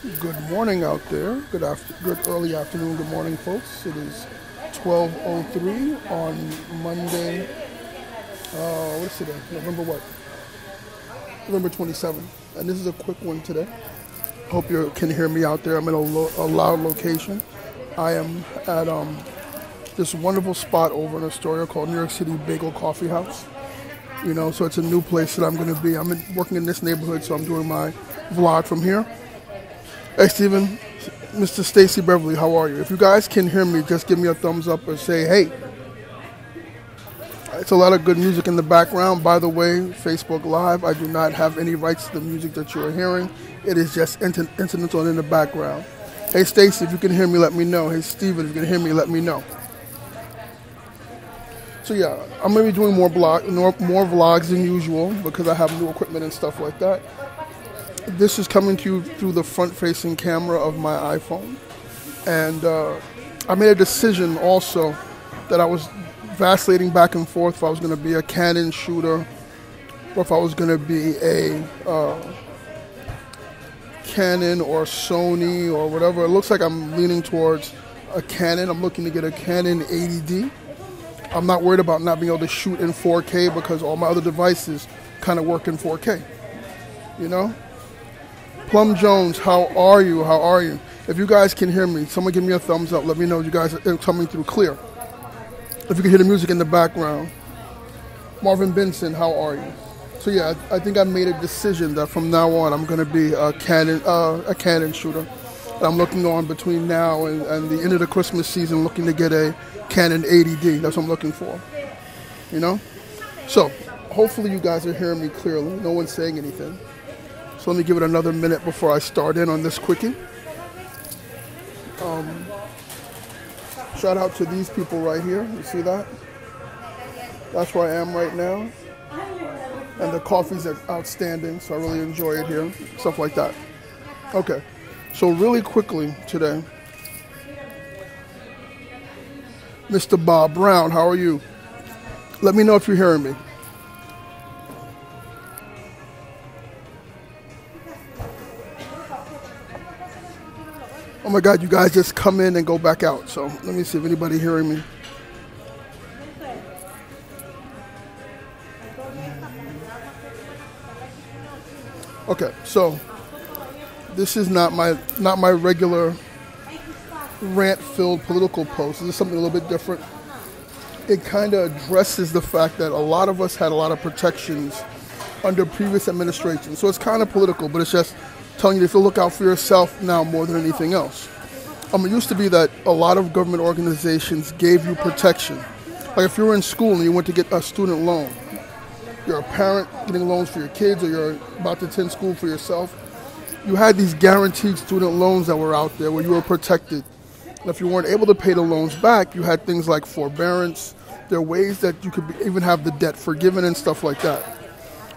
Good morning out there. Good early afternoon. Good morning, folks. It is 12:03 on Monday. What's today? November what? November 27th. And this is a quick one today. Hope you can hear me out there. I'm in a loud location. I am at this wonderful spot over in Astoria called New York City Bagel Coffee House. So it's a new place that I'm going to be. Working in this neighborhood, so I'm doing my vlog from here. Hey, Steven, Mr. Stacy Beverly, how are you? If you guys can hear me, just give me a thumbs up or say, hey. It's a lot of good music in the background. By the way, Facebook Live, I do not have any rights to the music that you're hearing. It is just incidental in the background. Hey, Stacy, if you can hear me, let me know. Hey, Steven, if you can hear me, let me know. So, yeah, I'm going to be doing more vlogs than usual because I have new equipment and stuff like that. This is coming to you through the front-facing camera of my iPhone. And I made a decision also that I was vacillating back and forth if I was going to be a Canon shooter or if I was going to be a Canon or Sony or whatever. It looks like I'm leaning towards a Canon. I'm looking to get a Canon 80D. I'm not worried about not being able to shoot in 4K because all my other devices kind of work in 4K. Plum Jones, how are you? How are you? If you guys can hear me, someone give me a thumbs up. Let me know you guys are coming through clear. If you can hear the music in the background. Marvin Benson, how are you? So yeah, I think I made a decision that from now on I'm going to be a Canon shooter. And I'm looking on between now and the end of the Christmas season, looking to get a Canon 80D. That's what I'm looking for. So hopefully you guys are hearing me clearly. No one's saying anything. So let me give it another minute before I start in on this quickie. Shout out to these people right here. You see that? That's where I am right now. And the coffees are outstanding, so I really enjoy it here. Stuff like that. Okay. So really quickly today, Mr. Bob Brown, how are you? Let me know if you're hearing me. Oh my God, you guys just come in and go back out. So let me see if anybody hearing me. Okay, so this is not my regular rant-filled political post. This is something a little bit different. It kind of addresses the fact that a lot of us had a lot of protections under previous administrations. So it's kind of political, but it's just telling you to look out for yourself now more than anything else. It used to be that a lot of government organizations gave you protection. Like if you were in school and you went to get a student loan, you're a parent getting loans for your kids or you're about to attend school for yourself, you had these guaranteed student loans that were out there where you were protected. And if you weren't able to pay the loans back, you had things like forbearance. There are ways that you could even have the debt forgiven and stuff like that.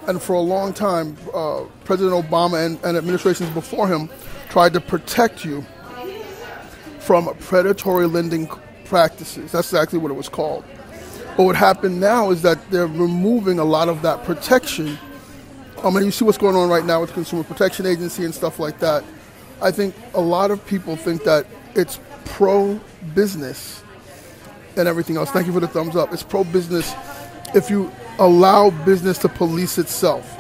And for a long time, President Obama and administrations before him tried to protect you from predatory lending practices. That's exactly what it was called. But what happened now is that they're removing a lot of that protection. You see what's going on right now with the Consumer Protection Agency and stuff like that. I think a lot of people think that it's pro-business and everything else. Thank you for the thumbs up. It's pro-business if you allow business to police itself.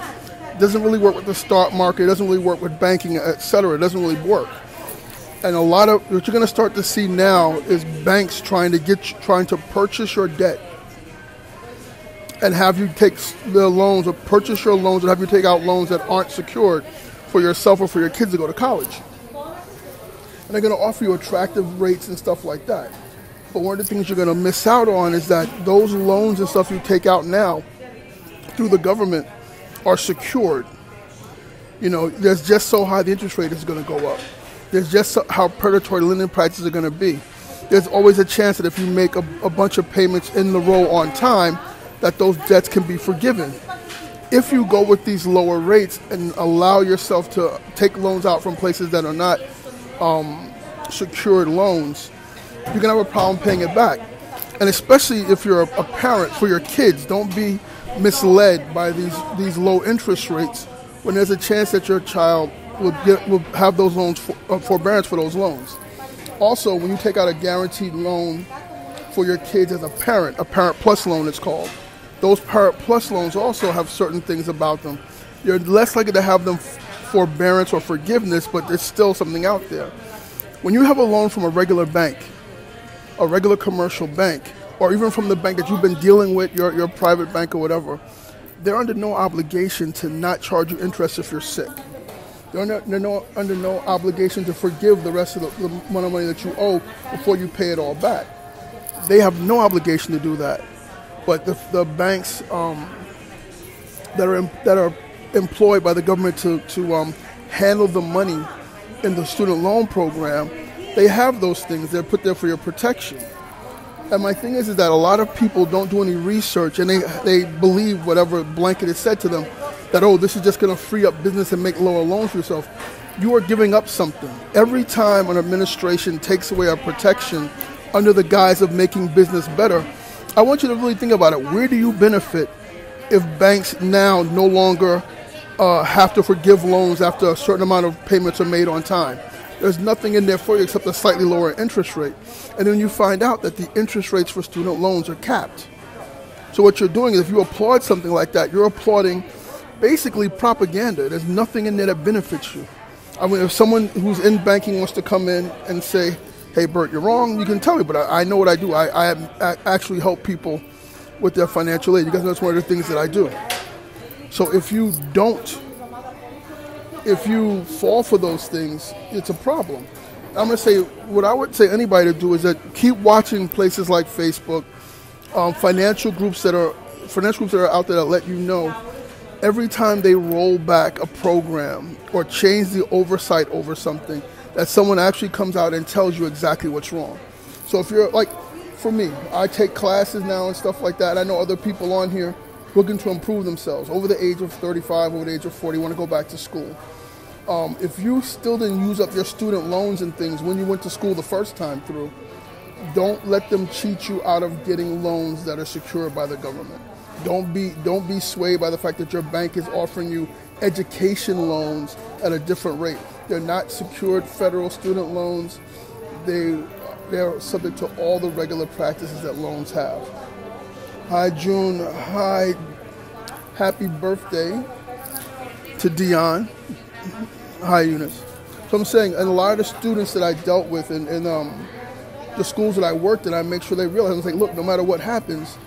It doesn't really work with the stock market. It doesn't really work with banking, etc. It doesn't really work. And a lot of what you're going to start to see now is banks trying to purchase your debt and have you take the loans or purchase your loans and have you take out loans that aren't secured for yourself or for your kids to go to college. And they're going to offer you attractive rates and stuff like that. But one of the things you're going to miss out on is that those loans and stuff you take out now through the government are secured. There's just so high the interest rate is going to go up. There's just how predatory lending practices are going to be. There's always a chance that if you make a bunch of payments in the row on time, that those debts can be forgiven. If you go with these lower rates and allow yourself to take loans out from places that are not secured loans, you're going to have a problem paying it back. And especially if you're a parent for your kids, don't be misled by these low interest rates when there's a chance that your child will have those loans forbearance for those loans. Also, when you take out a guaranteed loan for your kids as a parent plus loan it's called, those parent plus loans also have certain things about them. You're less likely to have them forbearance or forgiveness, but there's still something out there. When you have a loan from a regular bank, a regular commercial bank, or even from the bank that you've been dealing with, your private bank or whatever, they're under no obligation to not charge you interest if you're sick. They're under no obligation to forgive the rest of the amount of money that you owe before you pay it all back. They have no obligation to do that. But the banks that are employed by the government to handle the money in the student loan program, they have those things. They're put there for your protection. And my thing is that a lot of people don't do any research, and they believe whatever blanket is said to them, that, oh, this is just going to free up business and make lower loans for yourself. You are giving up something. Every time an administration takes away a protection under the guise of making business better, I want you to really think about it. Where do you benefit if banks now no longer have to forgive loans after a certain amount of payments are made on time? There's nothing in there for you except a slightly lower interest rate. And then you find out that the interest rates for student loans are capped. So what you're doing is, if you applaud something like that, you're applauding basically propaganda. There's nothing in there that benefits you. I mean, if someone who's in banking wants to come in and say, hey, Bert, you're wrong, you can tell me, but I know what I do. I actually help people with their financial aid. You guys know that's one of the things that I do. So if you fall for those things, it's a problem. I'm going to say, what I would say anybody to do is that keep watching places like Facebook, financial groups that are out there that let you know every time they roll back a program or change the oversight over something, that someone actually comes out and tells you exactly what's wrong. So if you're, like, for me, I take classes now and stuff like that. I know other people on here looking to improve themselves over the age of 35, over the age of 40, want to go back to school. If you still didn't use up your student loans and things when you went to school the first time through, don't let them cheat you out of getting loans that are secured by the government. Don't be swayed by the fact that your bank is offering you education loans at a different rate. They're not secured federal student loans. They're subject to all the regular practices that loans have. Hi, June. Hi. Happy birthday to Dion. Hi, Eunice. So I'm saying, and a lot of the students that I dealt with in the schools that I worked in, I make sure they realize, I'm like, look, no matter what happens,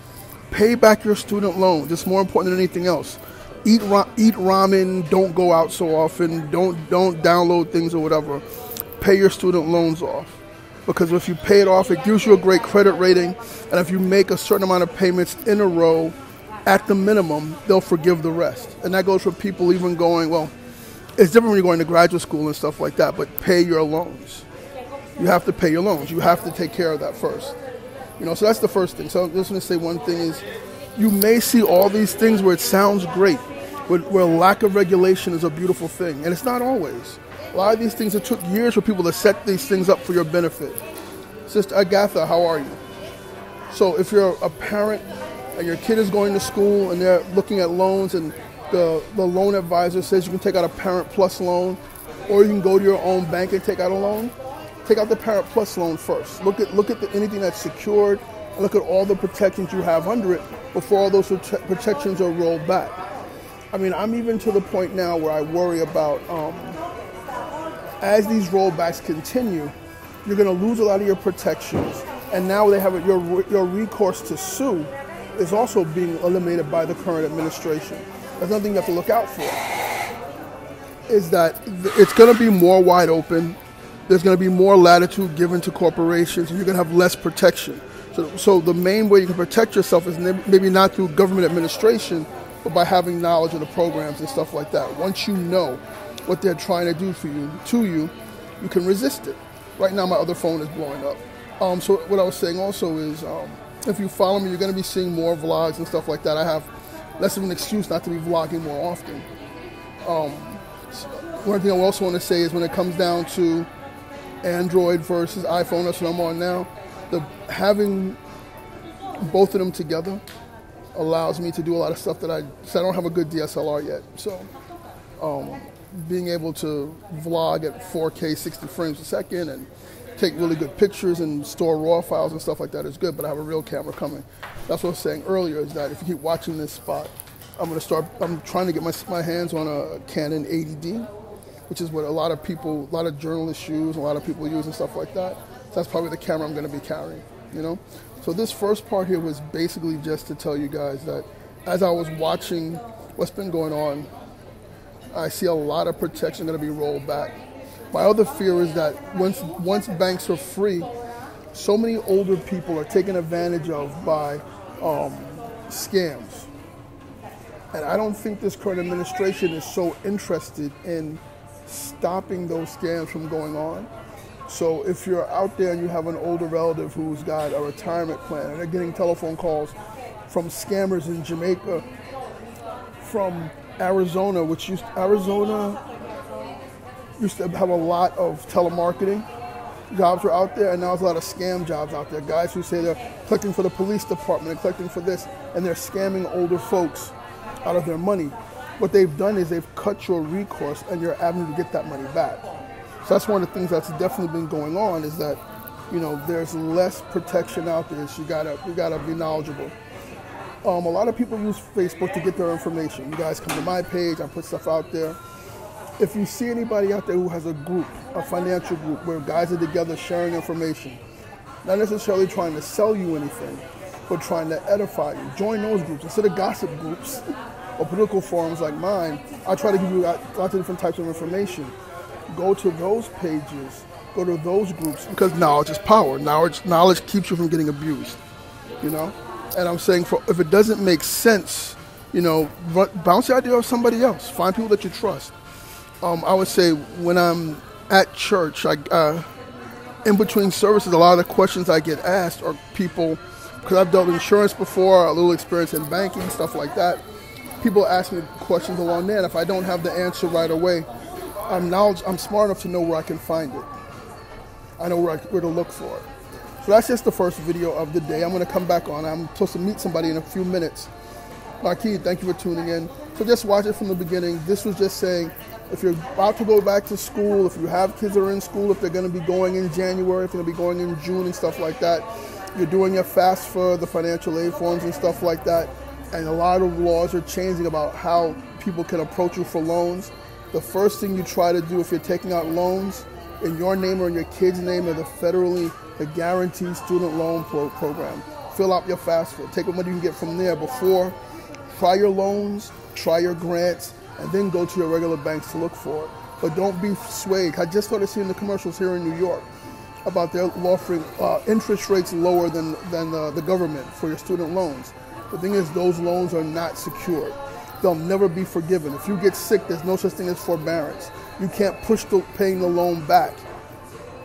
pay back your student loan. It's more important than anything else. Eat ramen. Don't go out so often. Don't download things or whatever. Pay your student loans off. Because if you pay it off, it gives you a great credit rating. And if you make a certain amount of payments in a row, at the minimum, they'll forgive the rest. And that goes for people even going, well, it's different when you're going to graduate school and stuff like that, but pay your loans. You have to pay your loans. You have to take care of that first. So that's the first thing. So I'm just going to say one thing is, you may see all these things where it sounds great, where lack of regulation is a beautiful thing. And it's not always. A lot of these things, it took years for people to set these things up for your benefit. Sister Agatha, how are you? So if you're a parent and your kid is going to school and they're looking at loans and the loan advisor says you can take out a Parent Plus loan, or you can go to your own bank and take out a loan, take out the Parent Plus loan first. Look at anything that's secured, and look at all the protections you have under it before all those protections are rolled back. I mean, I'm even to the point now where I worry about, as these rollbacks continue, you're going to lose a lot of your protections, and now they have your recourse to sue is also being eliminated by the current administration. That's another thing you have to look out for, is that it's going to be more wide open. There's going to be more latitude given to corporations, and you're going to have less protection. So the main way you can protect yourself is maybe not through government administration, but by having knowledge of the programs and stuff like that. Once you know what they're trying to do you can resist it. Right now, my other phone is blowing up. So what I was saying also is, if you follow me, you're going to be seeing more vlogs and stuff like that. I have less of an excuse not to be vlogging more often. One thing I also want to say is, when it comes down to Android versus iPhone, that's what I'm on now, having both of them together allows me to do a lot of stuff that I don't have a good DSLR yet. So being able to vlog at 4K 60 frames a second and take really good pictures and store raw files and stuff like that is good, but I have a real camera coming. That's what I was saying earlier, is that if you keep watching this spot, I'm trying to get my hands on a Canon 80D, which is what a lot of journalists use, a lot of people use and stuff like that. So that's probably the camera I'm going to be carrying, you know? So this first part here was basically just to tell you guys that as I was watching what's been going on, I see a lot of protection going to be rolled back. My other fear is that once banks are free, so many older people are taken advantage of by scams. And I don't think this current administration is so interested in stopping those scams from going on. So if you're out there and you have an older relative who's got a retirement plan and they're getting telephone calls from scammers in Jamaica, from Arizona, Arizona used to have a lot of telemarketing jobs were out there, and now there's a lot of scam jobs out there. Guys who say they're collecting for the police department and collecting for this, and they're scamming older folks out of their money. What they've done is they've cut your recourse and your avenue to get that money back. So that's one of the things that's definitely been going on, is that, you know, there's less protection out there. So you gotta be knowledgeable. A lot of people use Facebook to get their information. You guys come to my page, I put stuff out there. If you see anybody out there who has a group, a financial group, where guys are together sharing information, not necessarily trying to sell you anything, but trying to edify you, join those groups. Instead of gossip groups or political forums like mine, I try to give you lots of different types of information. Go to those pages, go to those groups, because knowledge is power. Knowledge keeps you from getting abused, you know? And I'm saying, if it doesn't make sense, you know, bounce the idea off somebody else. Find people that you trust. I would say when I'm at church, in between services, a lot of the questions I get asked are people, because I've dealt with insurance before, a little experience in banking, stuff like that. People ask me questions along there, and if I don't have the answer right away, I'm smart enough to know where I can find it. I know where to look for it. So that's just the first video of the day. I'm going to come back on. I'm supposed to meet somebody in a few minutes. Marquis, thank you for tuning in. So just watch it from the beginning. This was just saying, if you're about to go back to school, if you have kids that are in school, if they're going to be going in January, if they're going to be going in June and stuff like that, you're doing your FAFSA, the financial aid forms and stuff like that, and a lot of laws are changing about how people can approach you for loans. The first thing you try to do if you're taking out loans in your name or in your kid's name are the Guaranteed Student Loan Program. Fill out your FAFSA. Take what money you can get from there before. Try your loans, try your grants, and then go to your regular banks to look for it. But don't be swayed. I just started seeing the commercials here in New York about their offering interest rates lower than the government for your student loans. The thing is, those loans are not secured. They'll never be forgiven. If you get sick, there's no such thing as forbearance. You can't push paying the loan back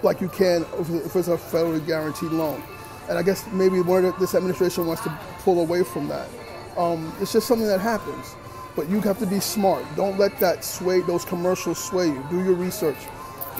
like you can if it's a federally guaranteed loan. And I guess maybe this administration wants to pull away from that. It's just something that happens. But you have to be smart. Don't let those commercials sway you. Do your research.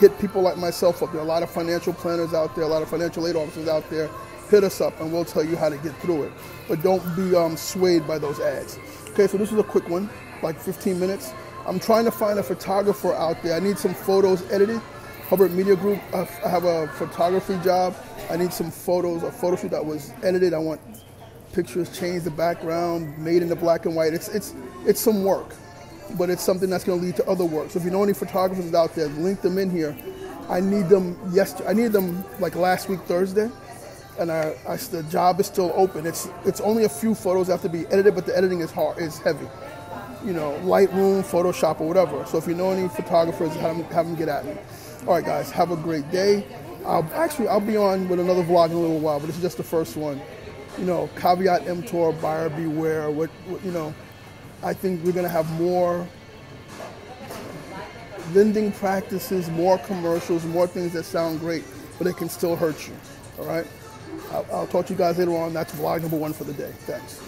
Get people like myself up there. A lot of financial planners out there, a lot of financial aid officers out there. Hit us up and we'll tell you how to get through it. But don't be swayed by those ads. Okay, so this is a quick one, like 15 minutes. I'm trying to find a photographer out there. I need some photos edited. Hubbard Media Group, I have a photography job. I need some photos, a photo shoot that was edited. I want pictures, change the background, made into black and white. It's some work, but it's something that's going to lead to other work. So if you know any photographers out there, link them in here. I need them yesterday. I needed them like last week, Thursday, and the job is still open. It's only a few photos that have to be edited, but the editing is heavy. You know, Lightroom, Photoshop, or whatever. So if you know any photographers, have them get at me. All right, guys, have a great day. I'll be on with another vlog in a little while, but this is just the first one. You know, caveat emptor, buyer beware. You know, I think we're going to have more lending practices, more commercials, more things that sound great, but it can still hurt you. All right? I'll talk to you guys later on. That's vlog number 1 for the day. Thanks.